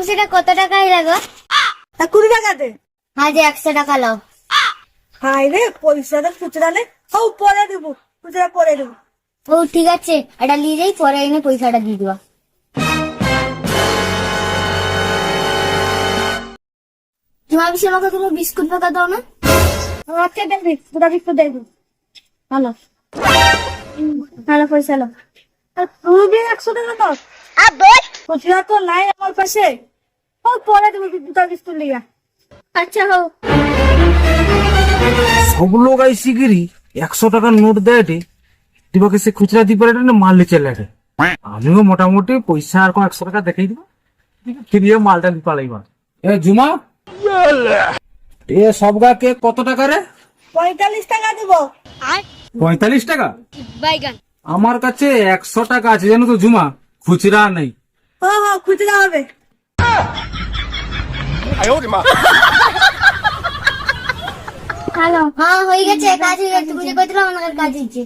সেটা কত টাকাই লাগো? 20 টাকাতে। হ্যাঁ, যে 100 টাকা লাও। হাই রে, পয়সাটা খুচরা নেই। হও পরে দেবো, খুচরা পরে দেবো। ও ঠিক আছে, এটা নিয়ে যাই, পরে এনে পয়সাটা দিয়ে দিবা। তুমি ভাবছি আমাকে কোনো বিস্কুট টাকা দাও না? আচ্ছা দেখবি, দুটা বিস্কুট দেখবি। ভালো ভালো পয়সা লো। আর তুমি 100 টাকা দাও। খুচরা তো নাই আমার কাছে। হও পরে দেবো, দুটা বিস্কুট লিয়া। আচ্ছা হো। सब लोग ऐसी गिरी 100 টাকার নোট দেয় দিবাকে সে খুচরা দি পারে না মাল চলে আসে আমিও মোটামুটি পয়সা আর কোন 100 টাকা দেখাই দিব ফিরিয়ে মালটা দি পালাইবা এ জুমা এ সবগা কে কত টাকা রে 45 টাকা দেবো। 45 টাকা বাইগান। আমার কাছে 100 টাকা আছে জানো তো জুমা খুচরা নেই হ্যাঁ খুচরা হবে। হ্যালো, হ্যাঁ হয়ে গেছে, কাজ হয়ে গেছে। তুমি যে কইছিলাম আমার কাজ হয়েছে।